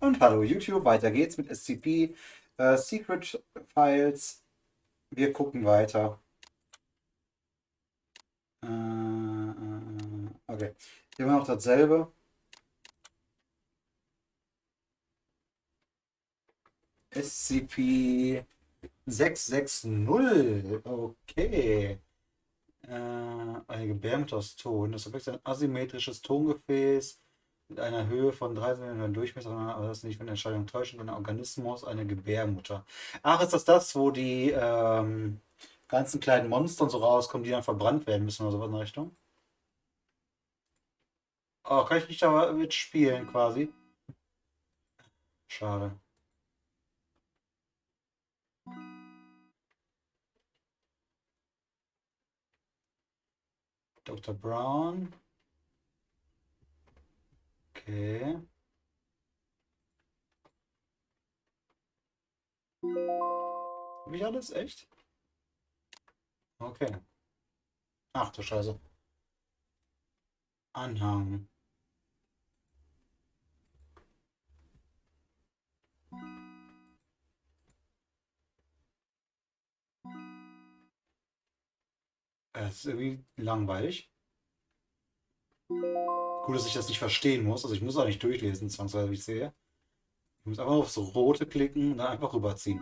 Und hallo YouTube, weiter geht's mit SCP, Secret Files. Wir gucken weiter. Okay, immer noch dasselbe. SCP 660. Okay. Eine Gebärmutter aus Ton. Das ist ein asymmetrisches Tongefäß mit einer Höhe von 3 cm Durchmesser, aber das ist nicht, wenn Entscheidung täuschen, ein Organismus, eine Gebärmutter. Ach, ist das, wo die ganzen kleinen Monster und so rauskommen, die dann verbrannt werden müssen oder sowas in der Richtung? Oh, kann ich nicht da mitspielen quasi? Schade. Dr. Brown. Okay. Hab ich alles? Echt? Okay. Ach du Scheiße. Anhang. Es ist irgendwie langweilig. Gut, dass ich das nicht verstehen muss. Also ich muss auch nicht durchlesen, zwangsweise, wie ich sehe. Ich muss einfach auf so rote klicken und dann einfach rüberziehen.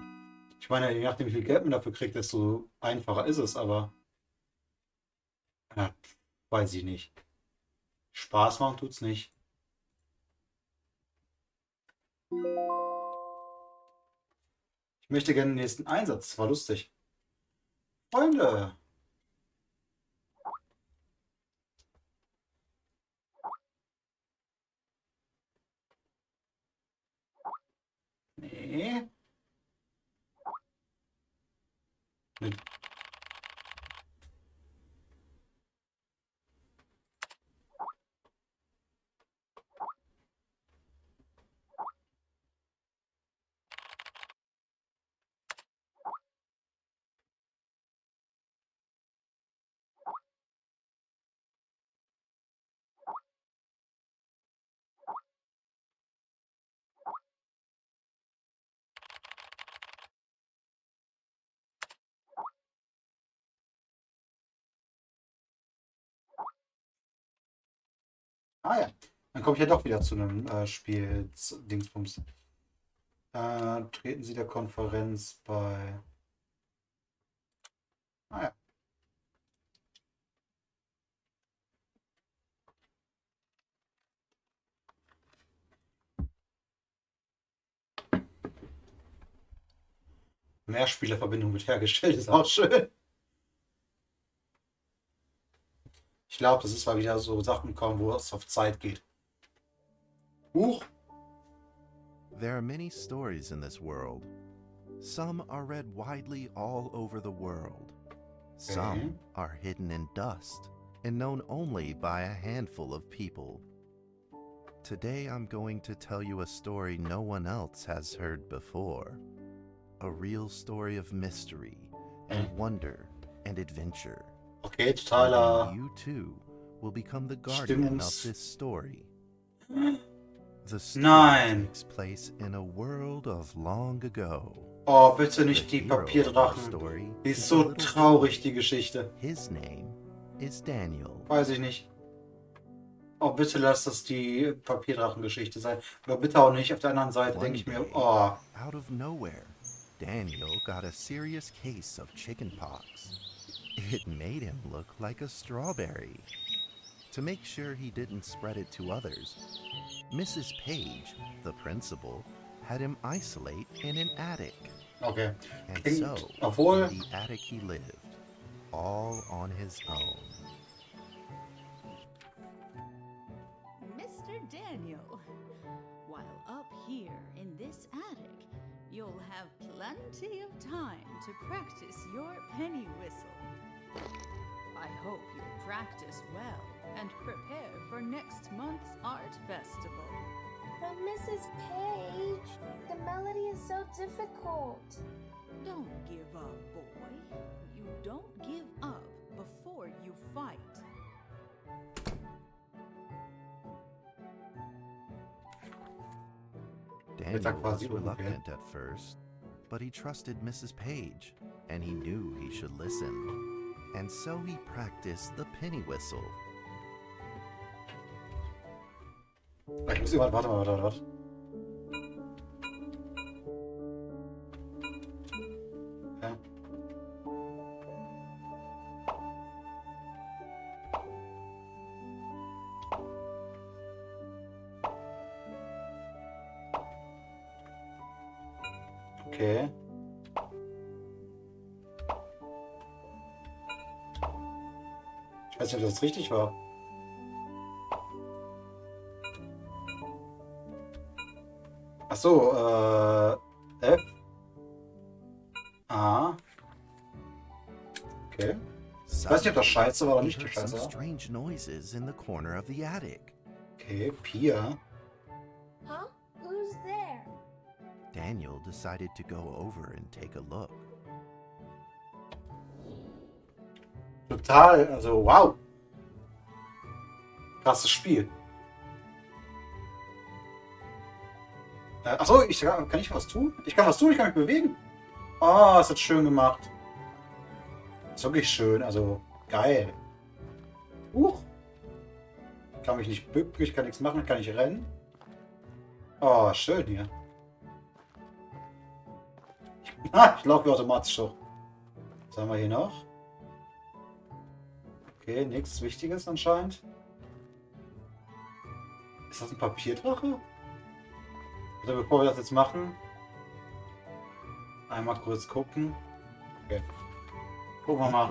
Ich meine, je nachdem, wie viel Geld man dafür kriegt, desto einfacher ist es, aber ja, weiß ich nicht. Spaß machen tut's nicht. Ich möchte gerne den nächsten Einsatz. Das war lustig. Freunde! Nee. Mit Ah ja, dann komme ich ja doch wieder zu einem Spiel Dingsbums. Treten Sie der Konferenz bei. Ah ja. Mehrspielerverbindung wird hergestellt, ist auch schön. Ich glaube, das ist mal wieder so Sachen kommen, wo es auf Zeit geht. Huch! There are many stories in this world. Some are read widely all over the world. Some are hidden in dust and known only by a handful of people. Today I'm going to tell you a story no one else has heard before. A real story of mystery and wonder and adventure. Okay, totaler And you too will become the guardian of this story. The story takes place in a world of long ago. Oh, bitte nicht die Papierdrachen. Die ist so traurig, die Geschichte. His name is Daniel. Weiß ich nicht. Oh, bitte lass das die Papierdrachen-Geschichte sein. Aber bitte auch nicht. Auf der anderen Seite denke ich mir, oh. Out of nowhere, Daniel got a serious case of chickenpox. It made him look like a strawberry. To make sure he didn't spread it to others, Mrs. Page, the principal, had him isolate in an attic. Okay. And so, in the attic he lived, all on his own. Mr. Daniel, while up here in this attic, you'll have plenty of time to practice your penny whistle. I hope you practice well and prepare for next month's art festival. But Mrs. Page, the melody is so difficult. Don't give up, boy. You don't give up before you fight. Daniel was reluctant at first, but he trusted Mrs. Page, and he knew he should listen. And so he practiced the penny whistle. Ich muss immer... Warte. Ja. Okay. Ich weiß nicht, ob das richtig war. Ach so, F. A. Okay. Ich weiß nicht, ob das scheiße war oder nicht scheiße war. Strange noises in the corner of the attic. Okay, Pia. Huh? Who's there? Daniel decided to go over and take a look. Total, also wow. Krasses Spiel. Achso, kann ich was tun? Ich kann was tun, ich kann mich bewegen. Oh, ist das schön gemacht. Ist wirklich schön, also geil. Ich kann mich nicht bücken, ich kann nichts machen, ich kann nicht rennen. Oh, schön hier. Ich laufe automatisch hoch. Was haben wir hier noch? Okay, nichts Wichtiges anscheinend. Ist das ein Papierdrache? Also bevor wir das jetzt machen, einmal kurz gucken. Okay. Gucken wir mal.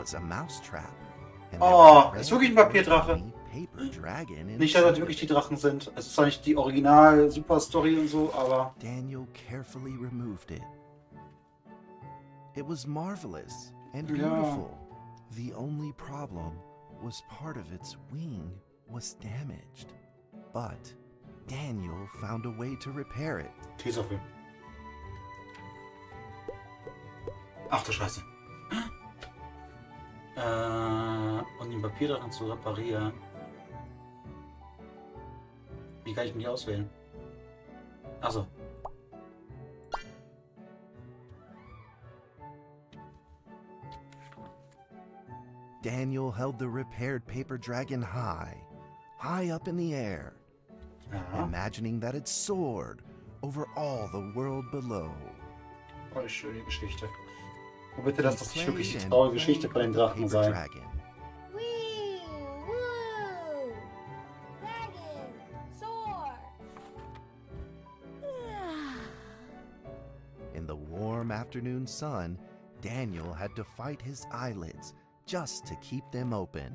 Oh, ist wirklich ein Papierdrache. Nicht, dass das wirklich die Drachen sind. Es ist zwar nicht die Original-Super-Story und so, aber... Daniel carefully removed it. It was marvelous and beautiful. The only problem was part of its wing was damaged. But Daniel found a way to repair it. Tesafilm. Ach du Scheiße. Und den Papierdrachen zu reparieren. Wie kann ich denn die auswählen? Achso. Daniel held the repaired paper dragon high up in the air, imagining that it soared over all the world below. Oh, eine schöne Geschichte. Oh, bitte, lass das nicht wirklich die traurige Geschichte von den Drachen sein. Wee! Woo! Dragon! Soar! In the warm afternoon sun, Daniel had to fight his eyelids just to keep them open.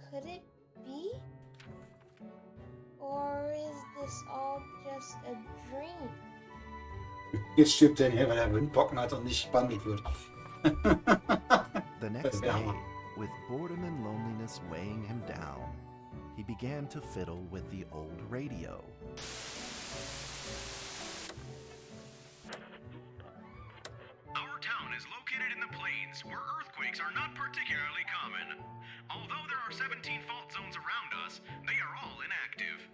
Could it be? Or is this all just a dream? Jetzt stirbt Daniel, weil er Windpocken hat und nicht behandelt wird. The next day, with boredom and loneliness weighing him down, he began to fiddle with the old radio. Our town is located in the plains, where earthquakes are not particularly common. Although there are 17 fault zones around us, they are all inactive.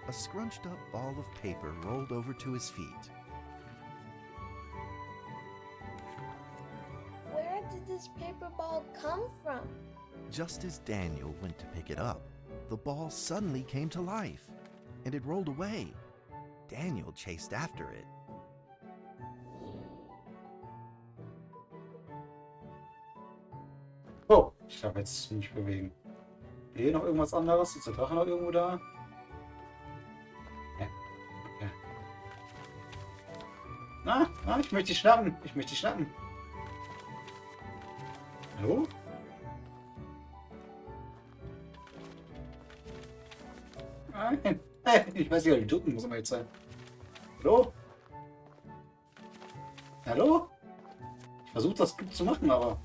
A scrunched up ball of paper rolled over to his feet. Where did this paper ball come from? Just as Daniel went to pick it up, the ball suddenly came to life, and it rolled away. Daniel chased after it. Oh, ich darf jetzt nicht bewegen. Hier noch irgendwas anderes? Ist der Drache noch irgendwo da? Ja. Okay. Ich möchte dich schnappen. Ich möchte dich schnappen. Hallo? Nein. Hey, ich weiß nicht, wie drücken muss man jetzt sein. Hallo? Hallo? Ich versuche das gut zu machen, aber...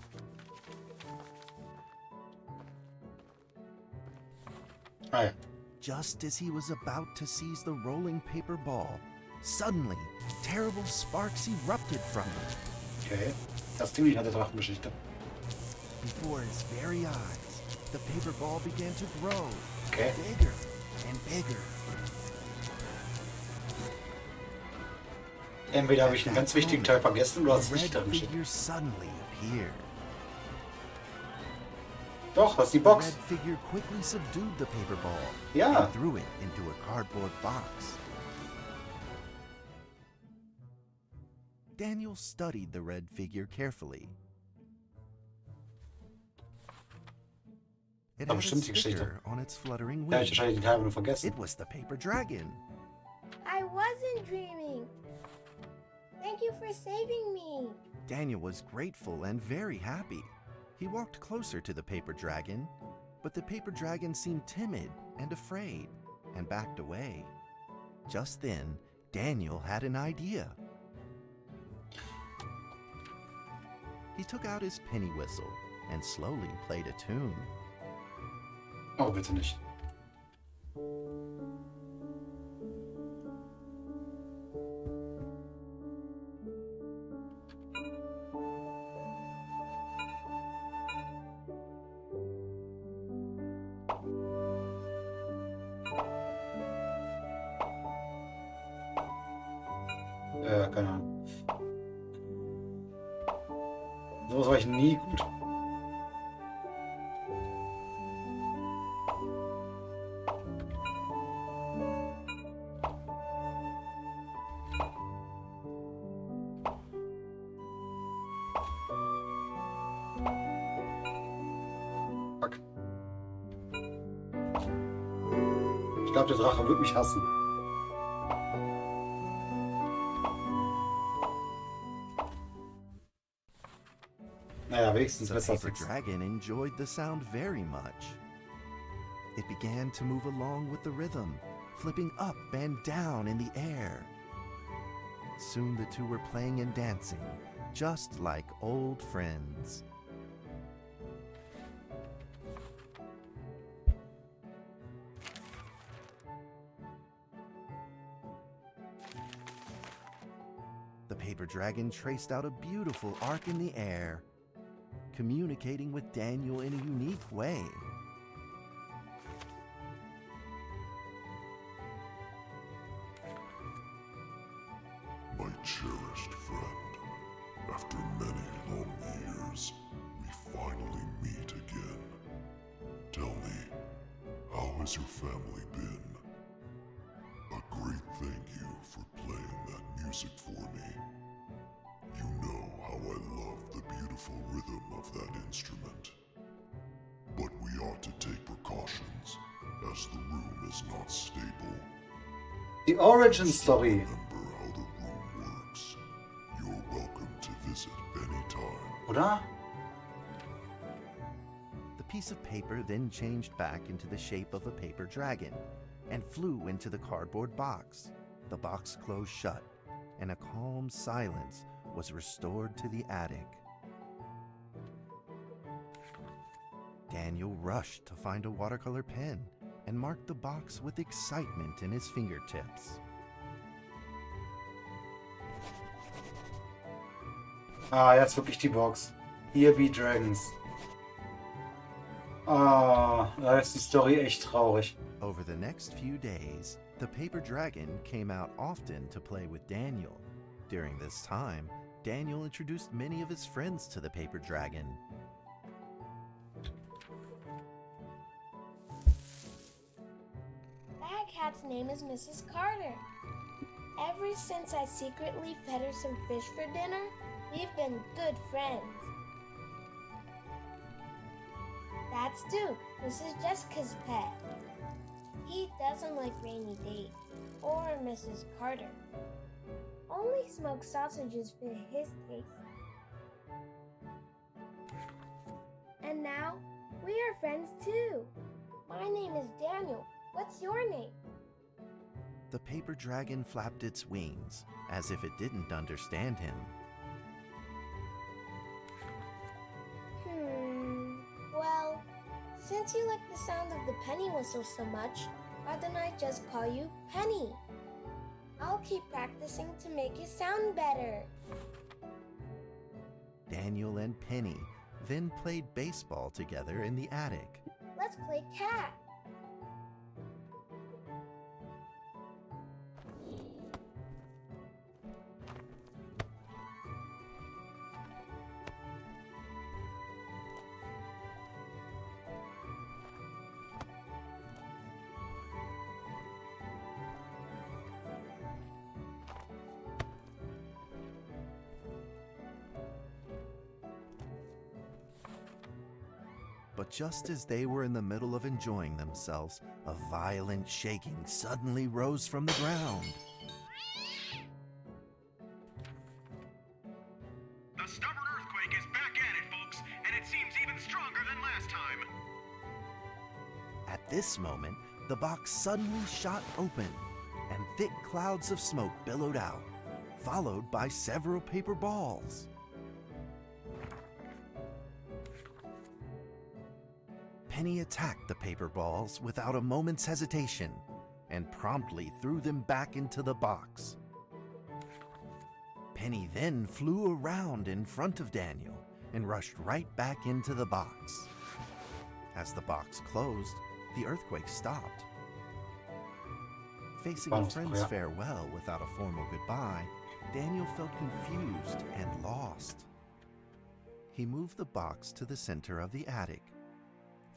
Hi. Just as he was about to seize the rolling paper ball, suddenly, terrible sparks erupted from it. Okay. Das ist ziemlich nette Drachengeschichte. Before his very eyes, the paper ball began to grow. Okay. Bigger and bigger. Entweder habe ich einen ganz wichtigen Teil vergessen oder das The ist red nicht drin steht. figure suddenly appeared. Doch, das ist die The Box. red figure quickly subdued the paper ball Ja. and threw it into a cardboard box. Daniel studied the red figure carefully. It Aber had a stimmt die Geschichte. sticker on its fluttering Ja, ich wing. wahrscheinlich den Teil nur vergessen. It was the paper dragon. I wasn't dreaming. Thank you for saving me. Daniel was grateful and very happy. He walked closer to the paper dragon, but the paper dragon seemed timid and afraid and backed away. Just then, Daniel had an idea. He took out his penny whistle and slowly played a tune. Oh, bitte nicht. Keine Ahnung. Sowas war ich nie gut. Fuck. Ich glaube, der Drache wird mich hassen. Naja, wenigstens The besser als paper nichts. dragon enjoyed the sound very much. It began to move along with the rhythm, flipping up and down in the air. Soon the two were playing and dancing, just like old friends. The paper dragon traced out a beautiful arc in the air, communicating with Daniel in a unique way. My cherished friend, after many long years, we finally meet again. Tell me, how has your family been? A great thank you for playing that music for me. You know how I love the beautiful rhythm of that instrument. But we ought to take precautions, as the room is not stable. Die Origin Story. Remember how the room works. You're welcome to visit anytime. Oder? The piece of paper then changed back into the shape of a paper dragon and flew into the cardboard box. The box closed shut, and a calm silence was restored to the attic. Daniel rushed to find a watercolor pen and marked the box with excitement in his fingertips. Ah, jetzt wirklich die Box. Here be Dragons. Ah, da ist die Story echt traurig. Over the next few days, the paper dragon came out often to play with Daniel. During this time, Daniel introduced many of his friends to the paper dragon. That cat's name is Mrs. Carter. Ever since I secretly fed her some fish for dinner, we've been good friends. That's Duke, Mrs. Jessica's pet. He doesn't like rainy days or Mrs. Carter. Only smoked sausages fit his taste. And now, we are friends too. My name is Daniel. What's your name? The paper dragon flapped its wings, as if it didn't understand him. Well, since you like the sound of the penny whistle so much, why don't I just call you Penny? I'll keep practicing to make it sound better. Daniel and Penny then played baseball together in the attic. Let's play tag. But just as they were in the middle of enjoying themselves, a violent shaking suddenly rose from the ground. The stubborn earthquake is back at it, folks, and it seems even stronger than last time. At this moment, the box suddenly shot open, and thick clouds of smoke billowed out, followed by several paper balls. Penny attacked the paper balls without a moment's hesitation and promptly threw them back into the box. Penny then flew around in front of Daniel and rushed right back into the box. As the box closed, the earthquake stopped. Facing a friend's farewell without a formal goodbye, Daniel felt confused and lost. He moved the box to the center of the attic.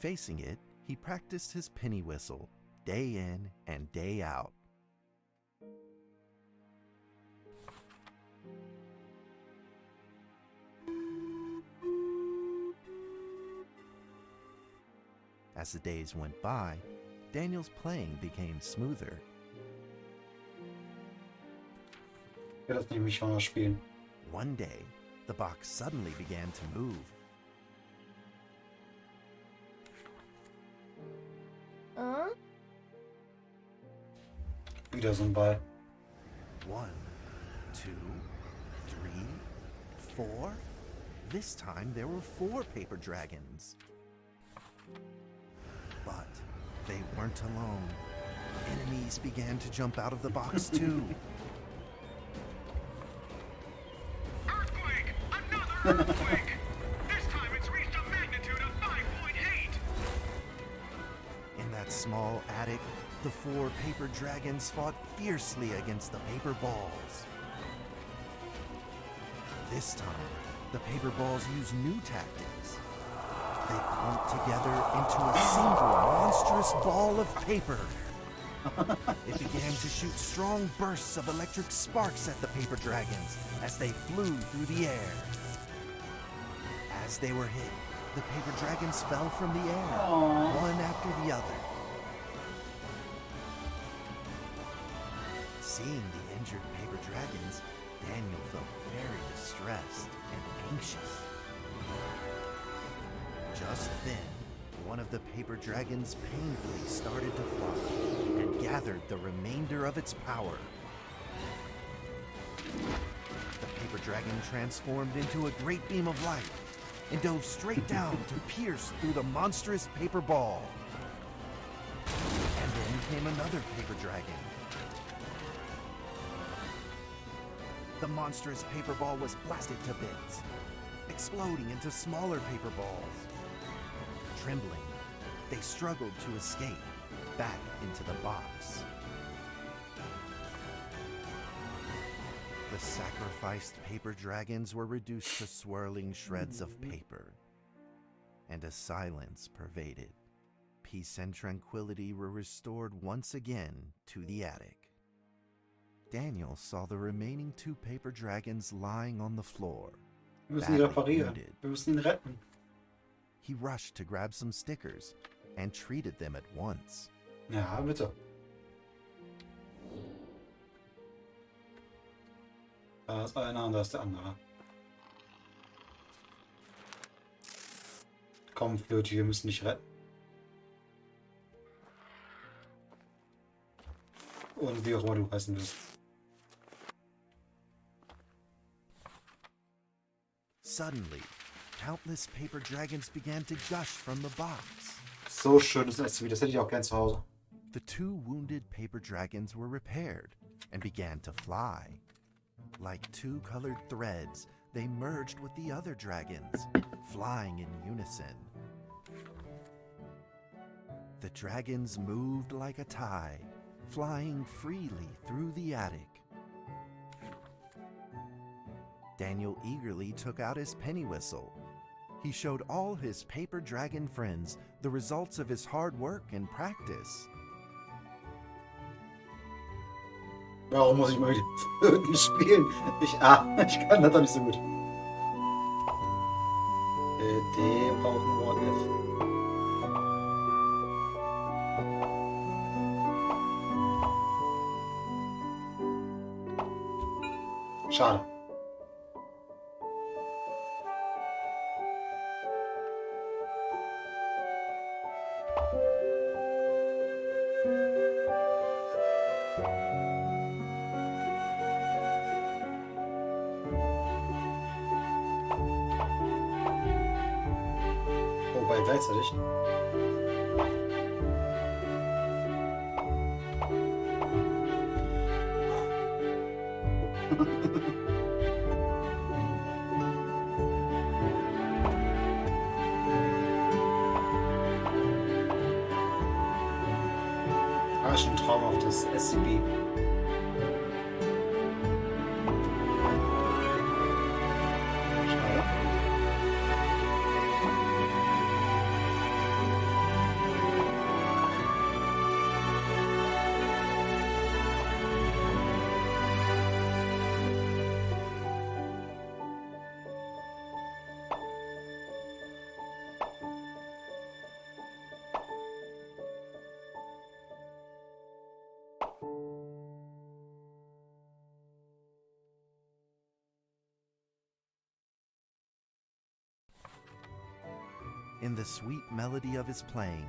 Facing it, he practiced his penny whistle day in and day out. As the days went by, Daniel's playing became smoother. Ich will das nämlich mal spielen. One day, the box suddenly began to move. Wieder so ein Ball. 1, 2, 3, 4. This time there were 4 paper dragons. But they weren't alone. Enemies began to jump out of the box too. Earthquake! Another earthquake! This time it's reached a magnitude of 5.8! In that small attic, the 4 paper dragons fought fiercely against the paper balls. This time, the paper balls used new tactics. They clumped together into a single monstrous ball of paper. It began to shoot strong bursts of electric sparks at the paper dragons as they flew through the air. As they were hit, the paper dragons fell from the air, one after the other. Seeing the injured paper dragons, Daniel felt very distressed and anxious. Just then, one of the paper dragons painfully started to fly and gathered the remainder of its power. The paper dragon transformed into a great beam of light and dove straight down to pierce through the monstrous paper ball. And then came another paper dragon. The monstrous paper ball was blasted to bits, exploding into smaller paper balls. Trembling, they struggled to escape back into the box. The sacrificed paper dragons were reduced to swirling shreds of paper, and a silence pervaded. Peace and tranquility were restored once again to the attic. Daniel saw the remaining 2 paper dragons lying on the floor. Wir müssen ihn reparieren. wounded. Wir müssen ihn retten. He rushed to grab some stickers and treated them at once. Ja, bitte. Da ist einer und da ist der andere. Komm, Flöte, wir müssen dich retten. Und wie auch immer du heißen wirst. Suddenly, countless paper dragons began to gush from the box. So schönes SCP, das hätte ich auch gern zu Hause. The 2 wounded paper dragons were repaired and began to fly. Like 2 colored threads, they merged with the other dragons, flying in unison. The dragons moved like a tide, flying freely through the attic. Daniel eagerly took out his penny whistle. He showed all his paper dragon friends the results of his hard work and practice. Warum muss ich mal mit Flöten spielen? Ich kann das doch nicht so gut. D brauchen wir F. Schade. Wobei gleichzeitig. Schon traumhaftes SCP. In the sweet melody of his playing,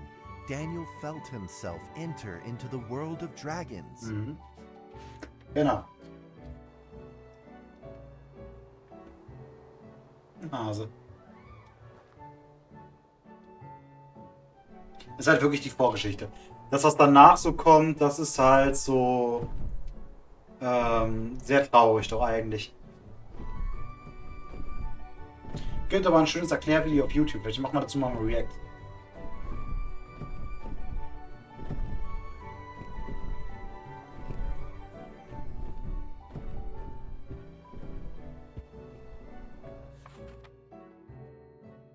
Daniel felt himself enter into the world of dragons. Mhm. Genau. Hase. Ist halt wirklich die Vorgeschichte. Das, was danach so kommt, das ist halt so sehr traurig doch eigentlich. Gibt aber ein schönes Erklärvideo auf YouTube. Vielleicht machen wir dazu mal ein React.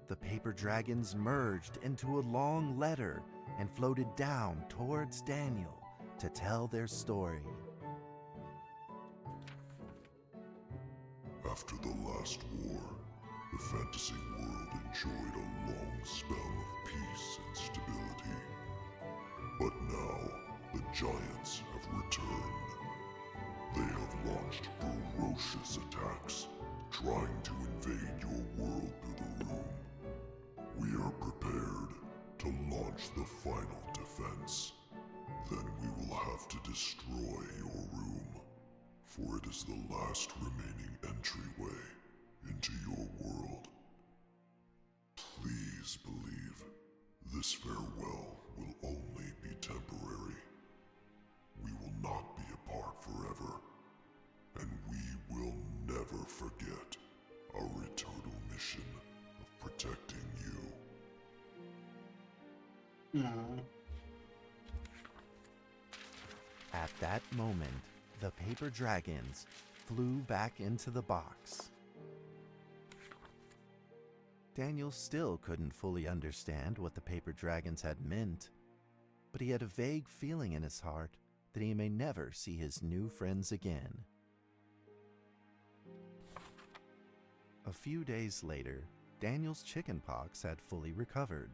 The paper dragons merged into a long letter and floated down towards Daniel to tell their story. After the last war, the fantasy world enjoyed a long spell of peace and stability. But now, the giants have returned. They have launched ferocious attacks, trying to invade your world through the room. We are prepared to launch the final defense. Then we will have to destroy your room, for it is the last remaining entryway into your world. Please believe this farewell will only be temporary. We will not be apart forever, and we will never forget our eternal mission of protecting you. At that moment, the paper dragons flew back into the box. Daniel still couldn't fully understand what the paper dragons had meant, but he had a vague feeling in his heart that he may never see his new friends again. A few days later, Daniel's chickenpox had fully recovered.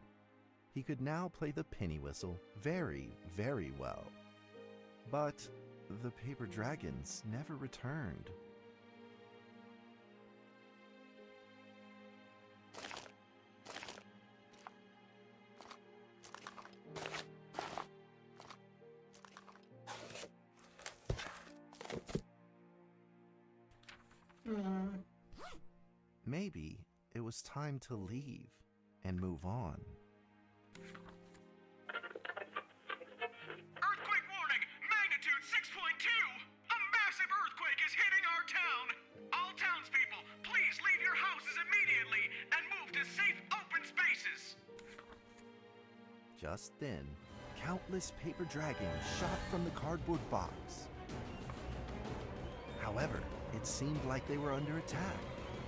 He could now play the penny whistle very, very well. But the paper dragons never returned. Maybe it was time to leave and move on. Earthquake warning! Magnitude 6.2! A massive earthquake is hitting our town! All townspeople, please leave Just then, countless paper dragons shot from the cardboard box. However, it seemed like they were under attack,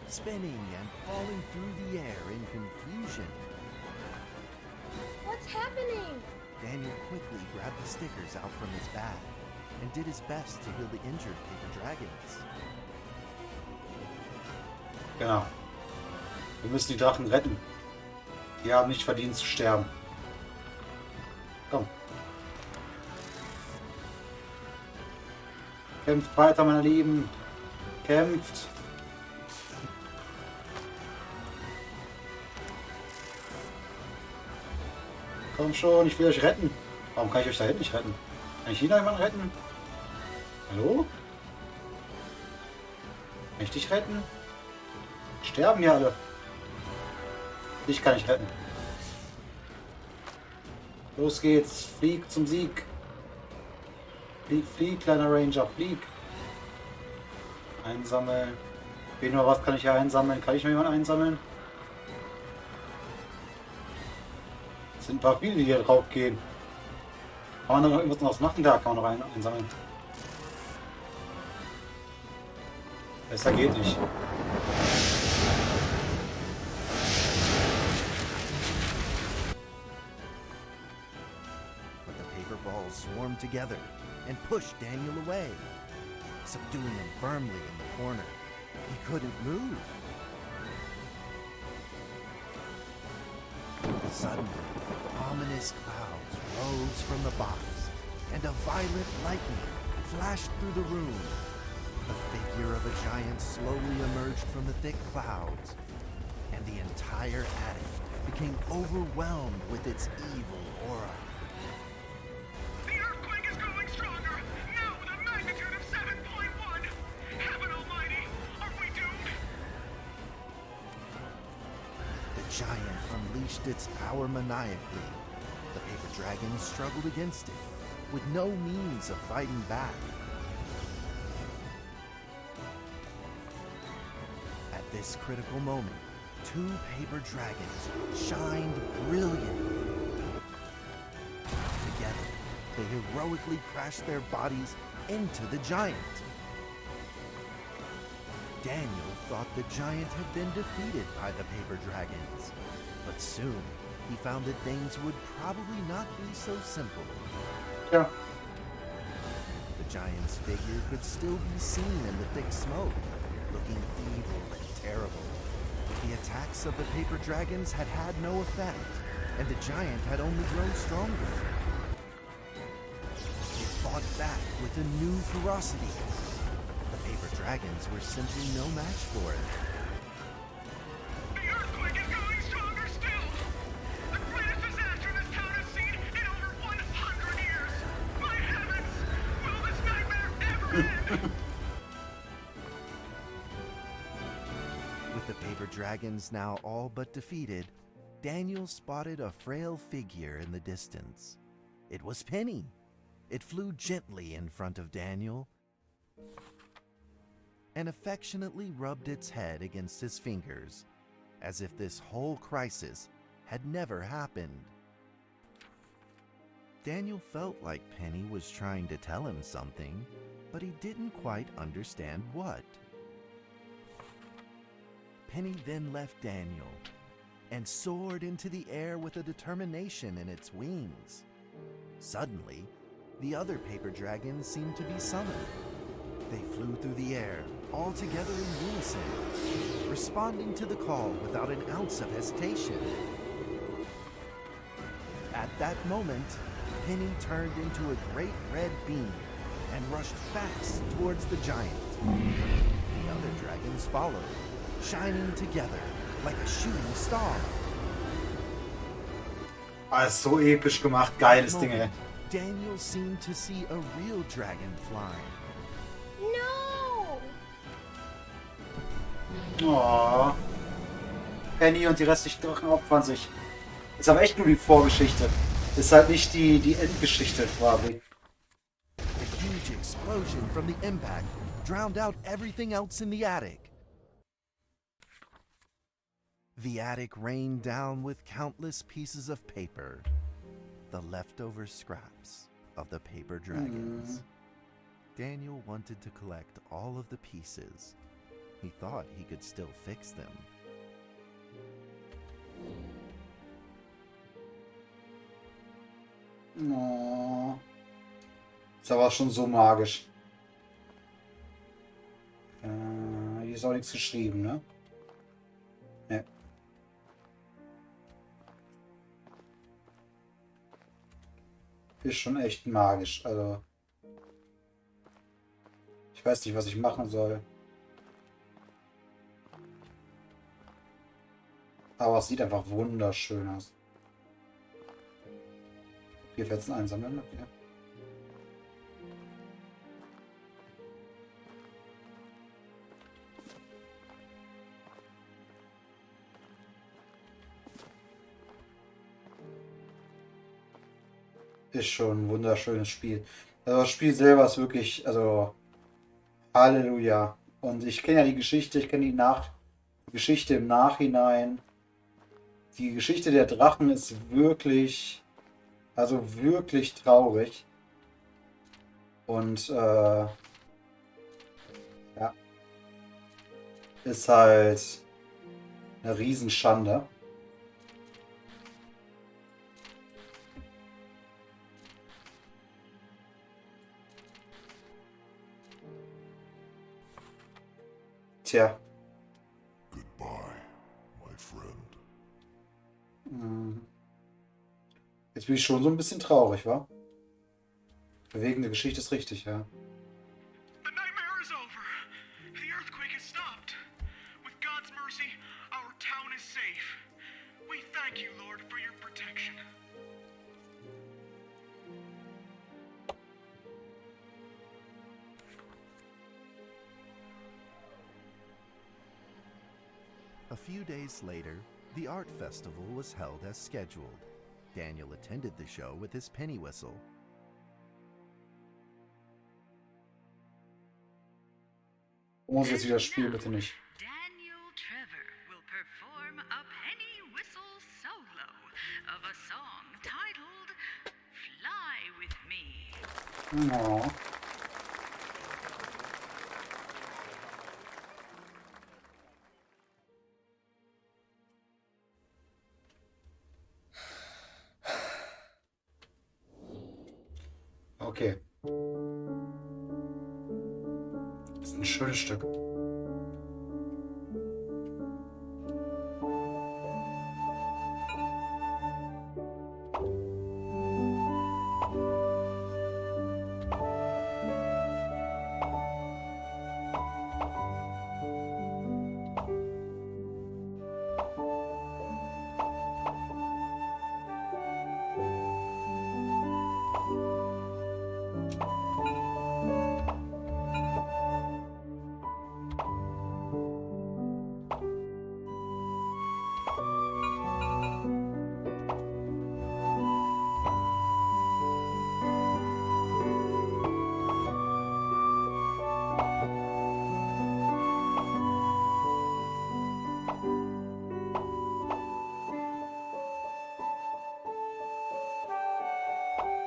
spinning and falling through the air in confusion. What's happening? Daniel quickly grabbed the stickers out from his bag and did his best to heal the injured paper dragons. Genau. Wir müssen die Drachen retten. Die haben nicht verdient zu sterben. Komm. Kämpft weiter, meine Lieben. Kämpft. Komm schon, ich will euch retten. Warum kann ich euch da hinten nicht retten? Kann ich hier noch jemanden retten? Hallo? Kann ich dich retten? Sterben hier alle. Dich kann ich retten. Los geht's. Flieg zum Sieg. Flieg, flieg, kleiner Ranger. Flieg. Einsammeln. Wen oder was kann ich hier einsammeln? Kann ich noch jemanden einsammeln? Es sind ein paar viele, die hier drauf gehen. Kann man noch irgendwas machen? Da kann man noch einsammeln. Besser geht nicht. But the paper balls swarmed together and pushed Daniel away, subduing him firmly in the corner. He couldn't move. Suddenly, ominous clouds rose from the box, and a violet lightning flashed through the room. The figure of a giant slowly emerged from the thick clouds, and the entire attic became overwhelmed with its evil aura. The earthquake is growing stronger, now with a magnitude of 7.1. Heaven almighty, are we doomed? The giant unleashed its power maniacally. The paper dragon struggled against it, with no means of fighting back. At this critical moment, two paper dragons shined brilliantly. Together, they heroically crashed their bodies into the giant. Daniel thought the giant had been defeated by the paper dragons, but soon he found that things would probably not be so simple. Ja. The giant's figure could still be seen in the thick smoke, looking evil and terrible. The attacks of the paper dragons had had no effect, and the giant had only grown stronger. It fought back with a new ferocity. The paper dragons were simply no match for it. The earthquake is growing stronger still. The greatest disaster this town has seen in over 100 years. My heavens, will this nightmare ever end? With the paper dragons now all but defeated, Daniel spotted a frail figure in the distance. It was Penny. It flew gently in front of Daniel and affectionately rubbed its head against his fingers, as if this whole crisis had never happened. Daniel felt like Penny was trying to tell him something, but he didn't quite understand what. Penny then left Daniel and soared into the air with a determination in its wings. Suddenly, the other paper dragons seemed to be summoned. They flew through the air, all together in unison, responding to the call without an ounce of hesitation. At that moment, Penny turned into a great red beam and rushed fast towards the giant. The other dragons followed, shining together like a shooting star. Ah, ist so episch gemacht. Geiles Ding, ey. Daniel seemed to see a real dragon flying. No! Oh. Penny und die restlichen Drachen opfern sich. Ist aber echt nur die Vorgeschichte. Ist halt nicht die Endgeschichte quasi. A huge explosion from the impact drowned out everything else in the attic. The attic rained down with countless pieces of paper. the leftover scraps of the paper dragons. Daniel wanted to collect all of the pieces. He thought he could still fix them. Oh. Ist aber schon so magisch. Hier ist auch nichts geschrieben, ne? Ne. Ist schon echt magisch. Also. Ich weiß nicht, was ich machen soll. Aber es sieht einfach wunderschön aus. Hier Fetzen einsammeln. Okay. Ist schon ein wunderschönes Spiel. Also das Spiel selber ist wirklich, also Halleluja. Und ich kenne ja die Geschichte, ich kenne die Geschichte im Nachhinein. Die Geschichte der Drachen ist wirklich, also wirklich traurig. Und ja, ist halt eine Riesenschande. Tja. Goodbye, my friend. Jetzt bin ich schon so ein bisschen traurig, wa? Bewegende Geschichte ist richtig, ja. The nightmare is over. The earthquake has stopped. With God's mercy, our town is safe. We thank you, Lord, for your protection. A few days later, the art festival was held as scheduled. Daniel attended the show with his penny whistle. Muss jetzt wieder spielen, bitte nicht. Daniel Trevor will perform a penny whistle solo of a song titled Fly With Me. Oh. Okay. Das ist ein schönes Stück.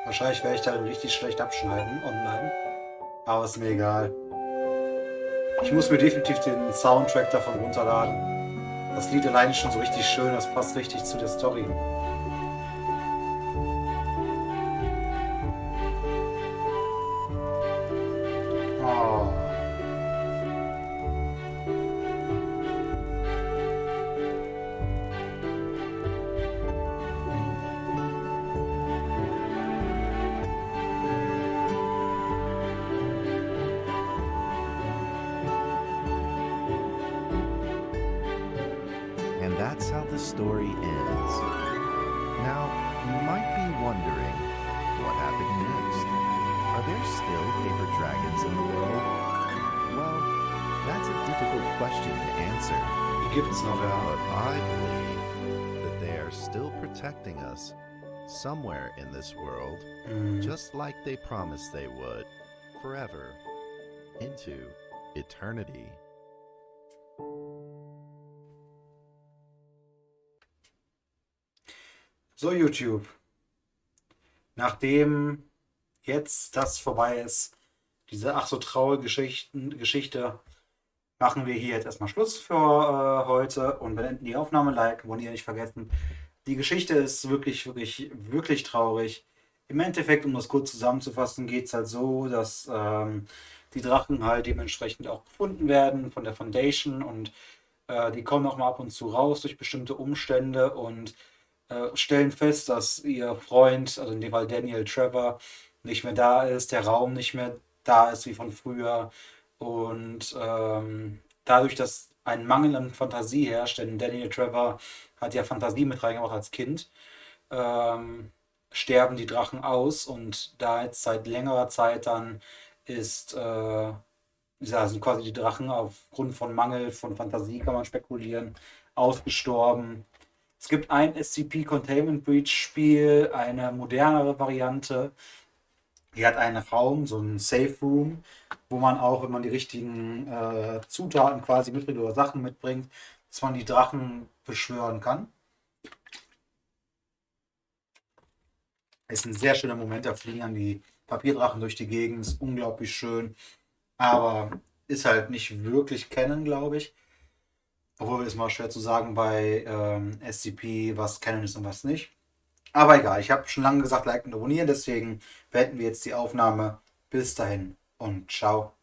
Wahrscheinlich werde ich da richtig schlecht abschneiden online. Aber ist mir egal. Ich muss mir definitiv den Soundtrack davon runterladen. Das Lied allein ist schon so richtig schön, das passt richtig zu der Story. Oh. And that's how the story ends. Now, you might be wondering, what happened next? Are there still paper dragons in the world? Well, that's a difficult question to answer. Die gibt's noch, ja. But I believe that they are still protecting us somewhere in this world, just like they promised they would, forever, into eternity. So, YouTube. Nachdem jetzt das vorbei ist, diese ach so traurige Geschichte, machen wir hier jetzt erstmal Schluss für heute und beenden die Aufnahme. Like, abonnieren nicht vergessen. Die Geschichte ist wirklich, wirklich, wirklich traurig. Im Endeffekt, um das kurz zusammenzufassen, geht es halt so, dass die Drachen halt dementsprechend auch gefunden werden von der Foundation und die kommen auch mal ab und zu raus durch bestimmte Umstände und stellen fest, dass ihr Freund, also in dem Fall Daniel Trevor, nicht mehr da ist, der Raum nicht mehr da ist wie von früher und dadurch, dass ein Mangel an Fantasie herrscht, denn Daniel Trevor hat ja Fantasie mit reingebracht als Kind, ähm, sterben die Drachen aus und da jetzt seit längerer Zeit dann ist, ja, sind quasi die Drachen aufgrund von Mangel von Fantasie, kann man spekulieren, ausgestorben. Es gibt ein SCP Containment Breach Spiel, eine modernere Variante. Die hat einen Raum, so einen Safe Room, wo man auch, wenn man die richtigen Zutaten quasi mitbringt oder Sachen mitbringt, dass man die Drachen beschwören kann. Ist ein sehr schöner Moment, da fliegen dann die Papierdrachen durch die Gegend, ist unglaublich schön, aber ist halt nicht wirklich Canon, glaube ich. Obwohl es mal schwer zu sagen bei SCP, was Canon ist und was nicht. Aber egal, ich habe schon lange gesagt, liken und abonnieren, deswegen beenden wir jetzt die Aufnahme. Bis dahin und ciao.